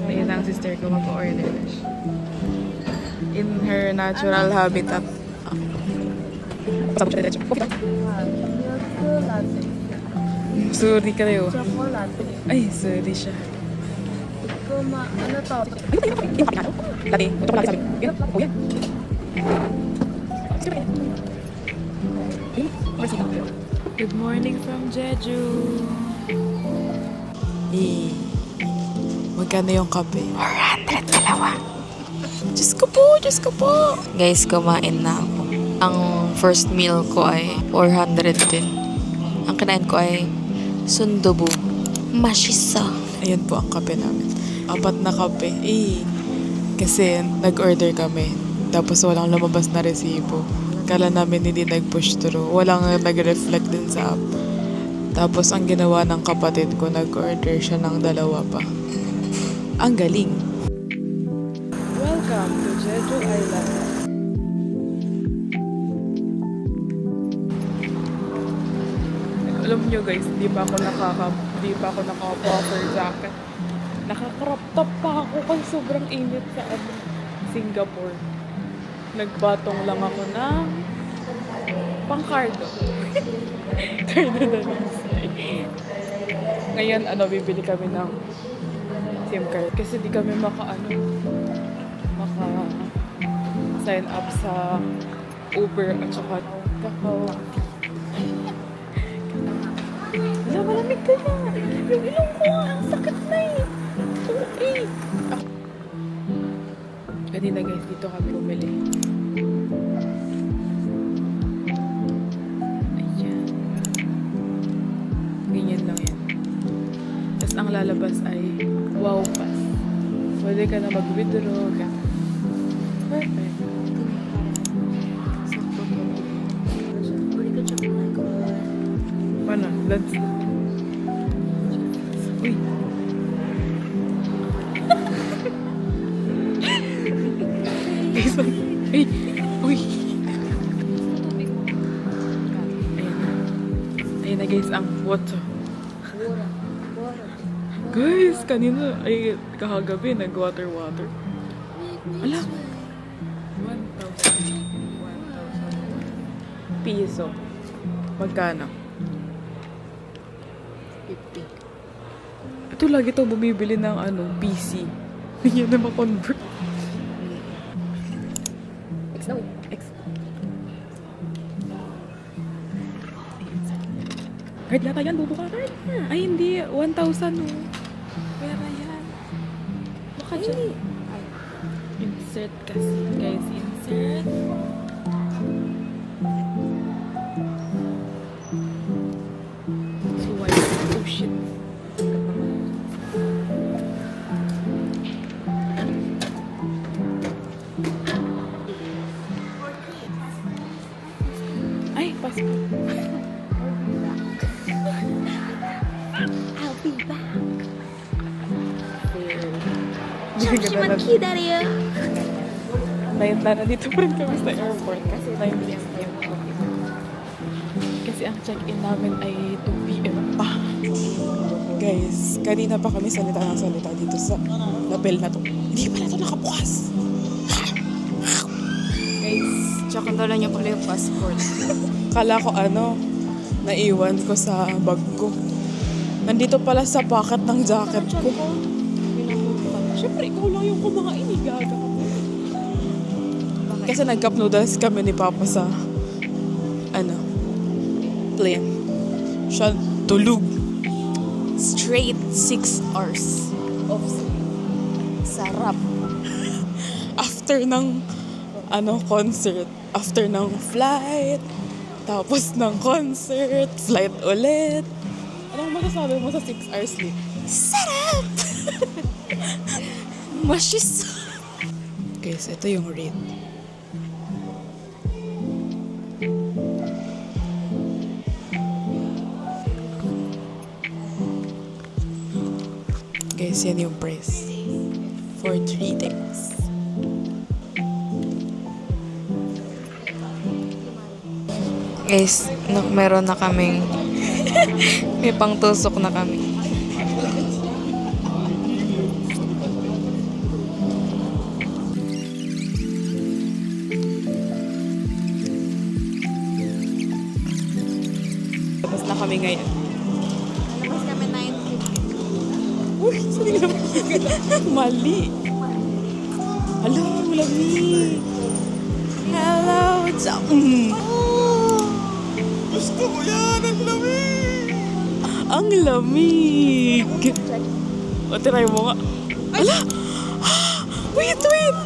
Ayan ang sister ko, mag-order na siya. In her natural habitat. Sorry kayo. Ay, sorry siya. Ano to? Lati. Ito pala sabi. Yan. Oh, yan. Good morning from Jeju. Magkano yung kape? 400 dalawa. Diyos ko po, Diyos ko po. Guys, kumain na ako. Ang first meal ko ay 400 din. Ang kinain ko ay sundubu. Mashisa. Ayan po ang kape namin. 4 na kape. Kasi nag-order kami. Tapos walang lumabas na resibo. Kala namin hindi nag-push through. Walang nag-reflect din sa app. Tapos ang ginawa ng kapatid ko, nag-order siya ng 2 pa. Ang galing! Welcome to Jeju Island. Alam nyo guys, di pa ako naka-puffer jacket. Naka-crop top pa ako kasi sobrang init sa Singapore. Nagbatong lang ako ng pang-cardo. Cardo na lang. Ngayon, bibili kami ng SIM card. Kasi di kami maka-sign up sa Uber at saka Kakao. Wala, malamig ka na. Yung ilong ko, ang sakit na eh. Kanina guys, dito kami bumili. Ayan. Ganyan lang yan. Tapos ang lalabas ay wow pass. Pwede ka na mag-withdraw ka. Perfect. Paano? Let's... Uy! Uy! Uy! Ayan na guys, ang water. Guys, kanina, kahagabi, nag-water. Ala! 1,000 piso. Magkano? 50. Ito lagi to bumibili ng PC. Hindi na ma-convert. X na X. Card lata yan, bubuka card na. Ay, hindi. 1,000 Pera yan. Baka dyan. Insert kasi. Guys, insert. Swipe. Oh, shit. Ay, passport. I'll be back. Nayanda dito pa rin kami sa airport kasi 9 p.m. Kasi ang check-in namin ay 2 p.m. pa. Guys, kanina pa kami salita dito sa label na to. Hindi pa na to nakabukas. Guys, Tsaka dala niya pala yung passport. kala ko naiwan ko sa bag ko. Nandito pala sa pocket ng jacket ko. Siyempre, ikaw lang yung kumain, gaga. Kasi nag-cup noodles kami ni Papa sa plane. Siya tulog. Straight 6 hours of sleep. Sarap. After ng concert. After ng flight. Tapos ng concert. Flight ulit. Anong masasabi mo sa 6 hours sleep? Sarap! Mashis. Guys, ito yung rate. Guys, yan yung price. For 3 days. Guys, meron na kaming May pangtusok na kami. Tapos na kami ngayon. Tapos kami 9:50. Uy, sali naman. Mali. Hello, lamig. Hello, what's up? Gusto ko yan, ang lamig. Ang lamig. O, try mo nga. Ala! Wait, wait.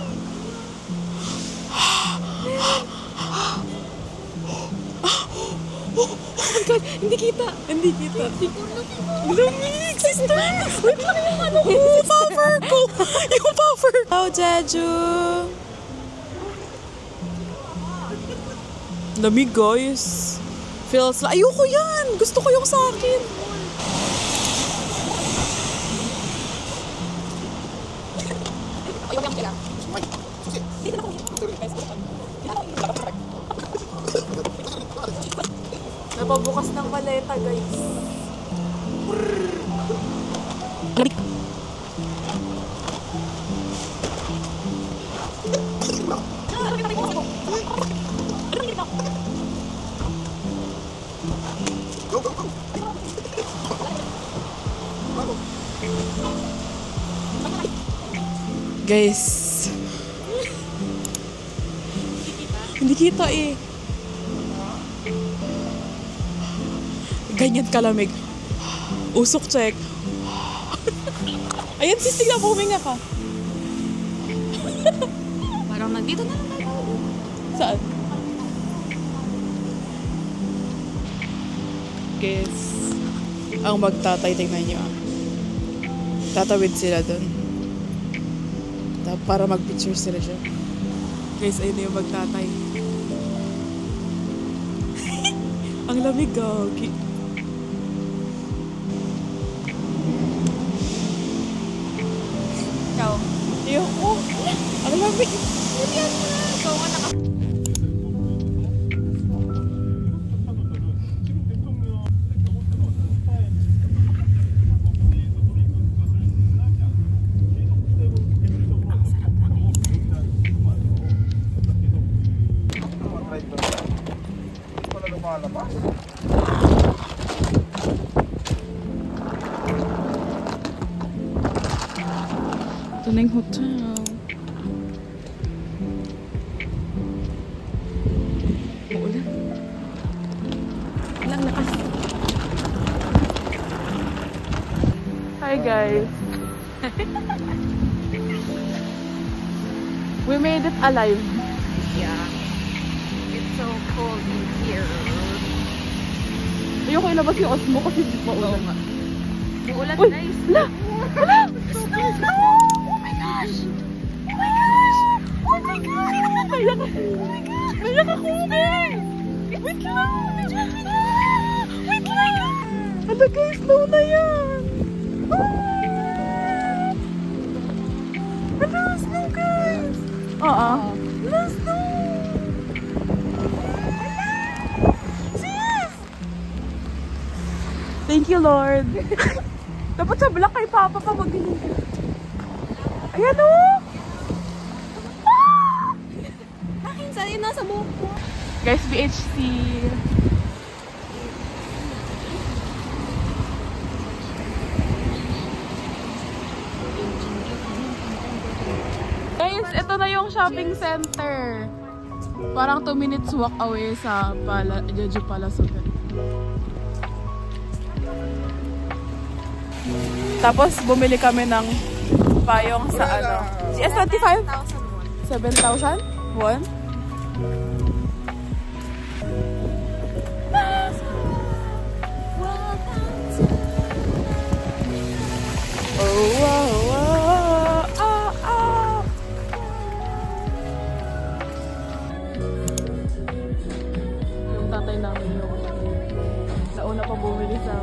Oh my God, hindi kita. Hindi kita. Lamig, sister. Wait lang yung ano ko. Yung puffer ko. Yung puffer. Oh, Jeju. Lamig, guys. Feels like, ayoko yan. Gusto ko yung sa akin. Napabukas ng maleta, guys. Lamig. Guys. Hindi kita eh. Ganyan kalamig. Usok check. Ayan, sis, tignan mo, huminga ka. Parang nandito na lang tayo. Saan? Guys, ang magtatay, tingnan nyo ah. Tatawid sila dun. Para mag-picture sila siya. Guys, ayun na yung magtatay. Ang lamig, gagi. Ikaw. Ayoko. Ang lamig. Ikaw nga naka... Ito na yung hotel. Uulan. Walang lakas. Hi guys. We made it alive. Yeah. It's so cold in here. Ayoko ilabas yung osmo kasi di pa ulan. Uulan, Uy! guys. Hala! Hala! Snow! Oh my gosh! Oh my gosh! Oh my gosh! Naiyak ako! Naiyak ako, guys! Wait lang! Wait lang! Hala guys, snow na yan! Hala, snow guys! Oo. Hala, snow! Sis! Thank you, Lord! Dapat sa black kay Papa pa mag-ganyan. Ayan o! Akin, sa'yo nasa buhok ko. Guys, BHC. Guys, ito na yung shopping center. Parang 2 minutes walk away sa Jeju Palasogan. Tapos bumili kami ng payong sa ano. GS25? 7,000 won? Oh, wow, wow, ah, ah. Yung tatay namin yung nauna pa bumili sa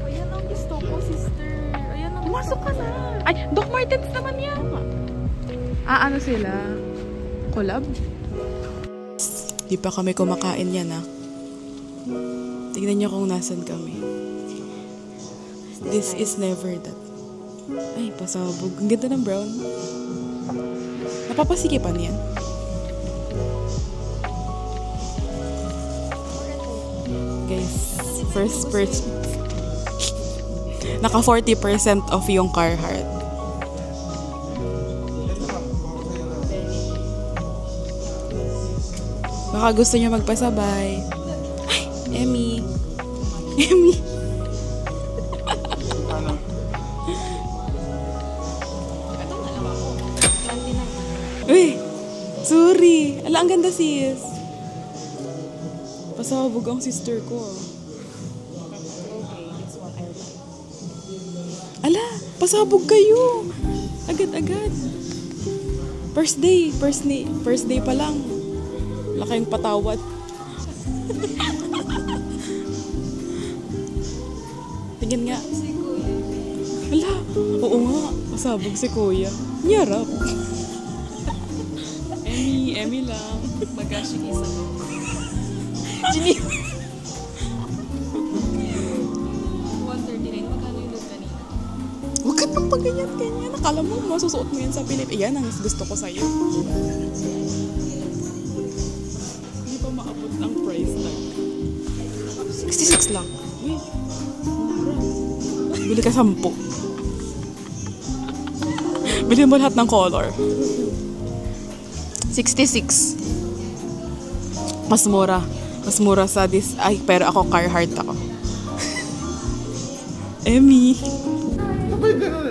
Ayan ang gusto ko, sister. Ayan ang Pumasok ka na. Ay, Doc Martens naman yan. Ah, ano sila? Collab? Di pa kami kumakain yan, ha? Tignan niyo kung nasan kami. This is never that. Ay, pasabog. Ang ganda ng brown. Napapasikipan yan. Guys, first person. Naka 40% off yung Carhartt. Baka gusto niyo magpasabay. Ay, Emmy. Emmy. Uy, sorry. Ala, ang ganda sis. Pasabog ang sister ko. Ala, pasabog kayo. Agad-agad. First day pa lang. Laking patawad. Tingin nga. Ala, oo nga. Pasabog si kuya. Nyarap. Emmy lang. Magashi isa. Gini. 139. Magkano yung look kanina? Huwag ka nang pagganyan-ganyan. Akala mo, masusuot mo yan sa Pilipinas. Yan ang gusto ko sa'yo. Hindi pa maabot ang price tag. 66 lang. Uy, mura. Bili ka 10. Bili mo lahat ng color. 66. Mas mura. Mas mura sa this. Ay, pero ako Carhartt ako. Emmy.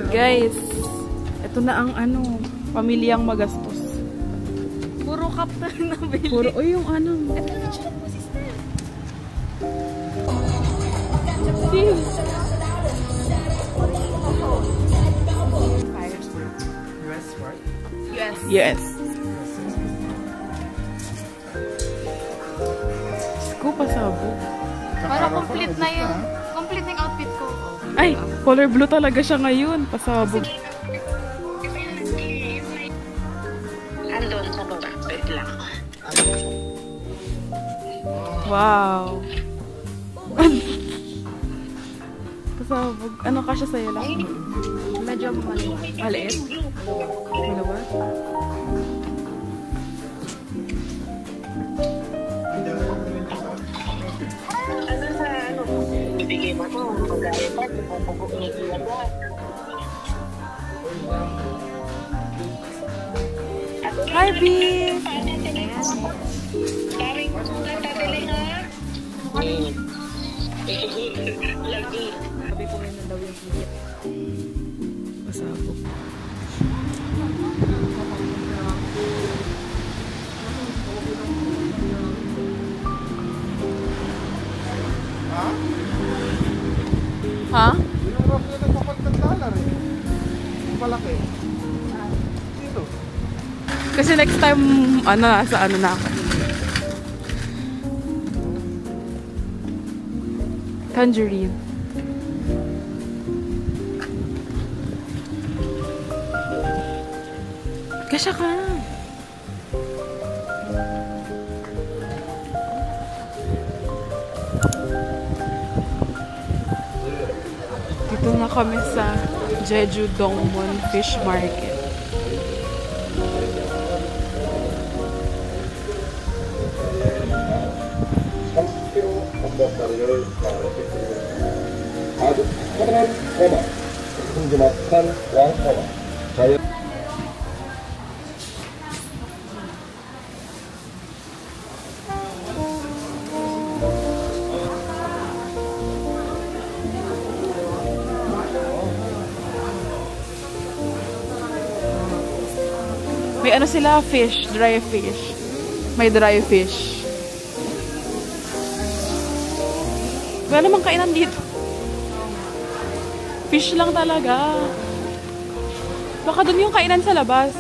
Guys, ito na ang pamilyang magastos. Puro cup na nabili. Puro, yung Ito na siya po, sister. US. Yes. Ko pasabog. Para complete na yung complete na yung outfit ko. Ay, color blue talaga siya ngayon. Pasabog. Andun sa baba. Wait lang. Wow. Pasabog. Ano kasya sa'yo lang? Medyo maliit. Maliit? Malawa? Ano sa bibigay mo ito? Mag-aayos pa. Pagpupunigilan ba? Hi, B! Paring mo na tataling ha? Lagi. Sabi ko ngayon daw yung higit. Pasabog. Ha? Yung rock nila $4 eh. Malaki. Dito. Kasi next time, sa na ako. Tangerine. Kasya ka. Dito na kami sa Jeju Dongwon Fish Market. May sila, fish, dry fish. May dry fish. Wala namang kainan dito. Fish lang talaga. Baka dun yung kainan sa labas.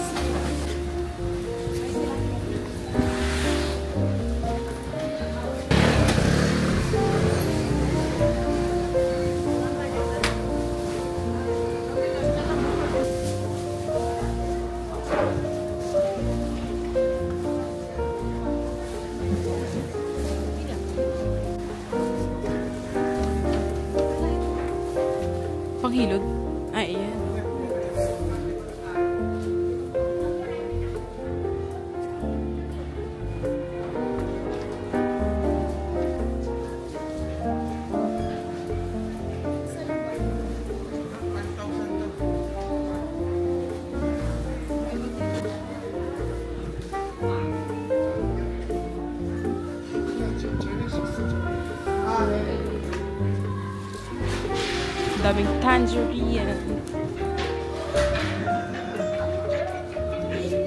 Daming tangerine.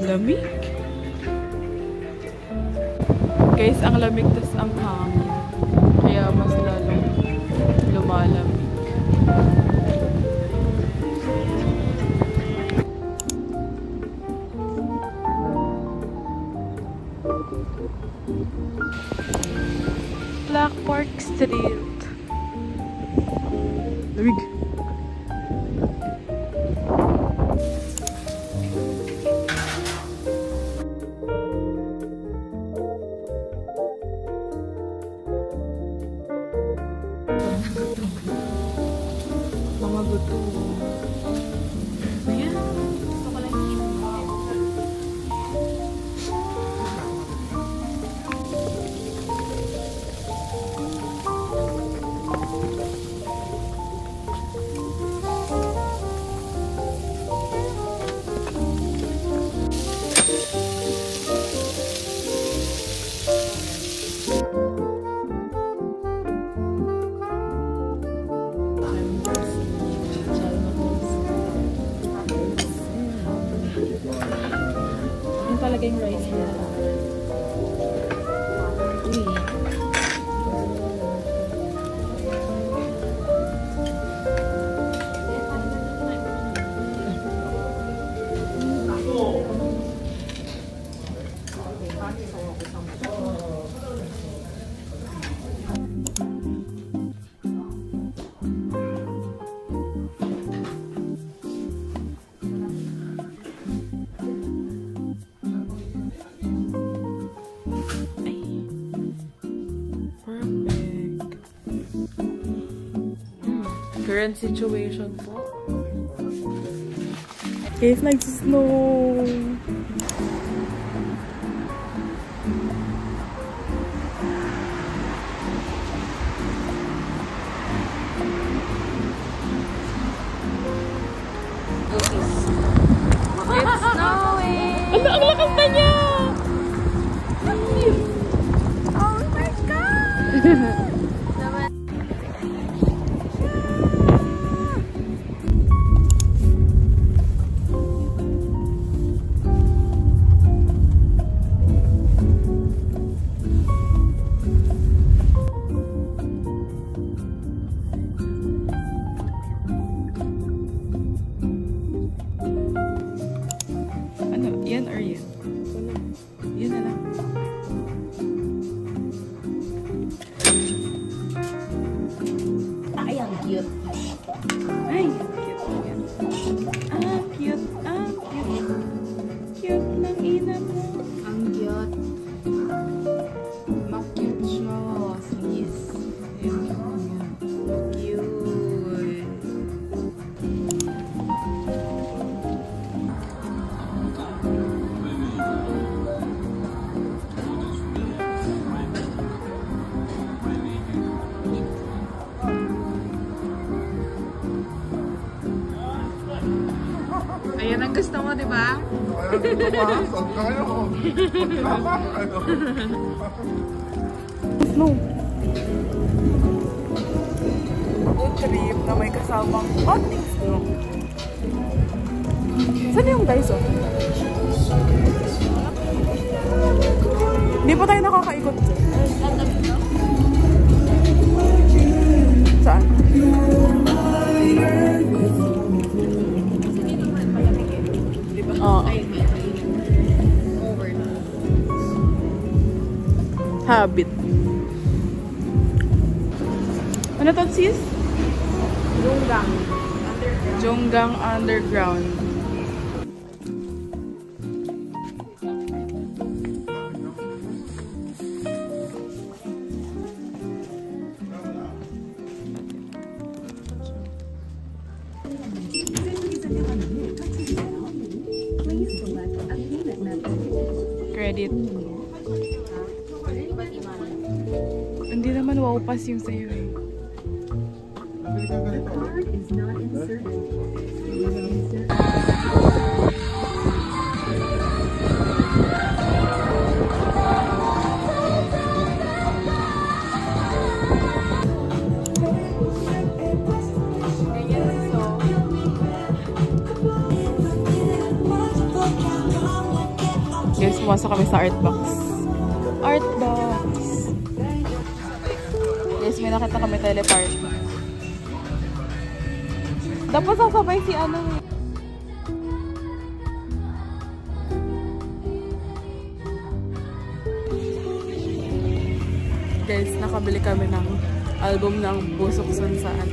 Lamig. Guys, ang lamig tas ang hangin. Kaya mas lalong lumalamig. Black Park Street. Lamig. Mga gusto. Ayan. Gusto ko lang yung talaga yung rice nila. Current situation po. Guys, nag-snow. It's snowing! Ang lakas na niya! Oh my God! Ano? Yan or yan? Yan na lang. Ay, ang cute. Ay, cute yan. Ah, cute. Ah, cute. Cute ng ina mo. Ang cute. Mak-cute siya. Sis. Cute. Ayan ang gusto mo, di ba? Pumasok kayo. Magkama kayo. Snow. Food trip na may kasamang konting snow. Saan yung guys, oh? Hindi pa tayo nakakaikot. Saan? Oo. Habit. Ano to, sis? Junggang. Junggang Underground. Credit. Hindi naman wow pass yung sa'yo eh. Ganyan Guys, pumasok kami sa art box. Art box! Guys, may nakita kami teleport. Dapat sasabay si ano. Guys, nakabili kami ng album ng Pusok Sansaan.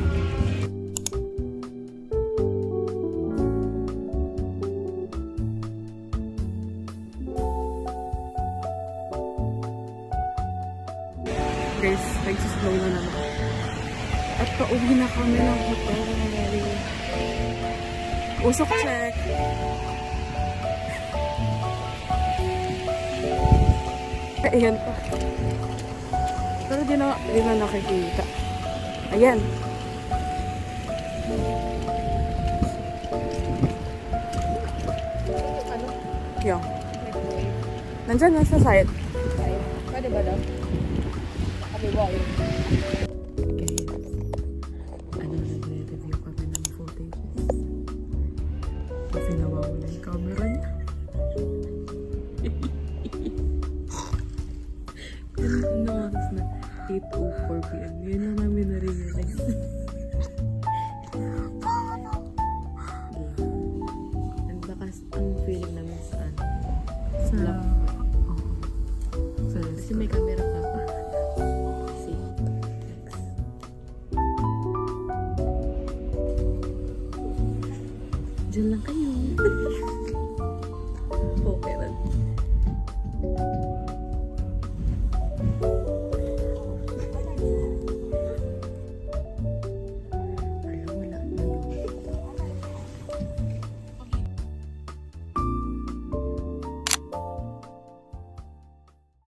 Guys, nagsislow na naman. At pauwi na kami ng hotel. Usok check. Ayan pa. Pero di na nakikita. Ayan. Ano? Yung. Nandyan na sa side. Pwede ba daw? Happy boy. Guys, nagre-review kami ng footages. Kasi nawawala yung camera niya. Oras na 8:04 PM. Yun lang namin na-realize. Ang lakas ang feeling namin sa ano? Sa laptop. Kasi may camera pa pa. See? Next. Diyan lang kayo. Okay lang.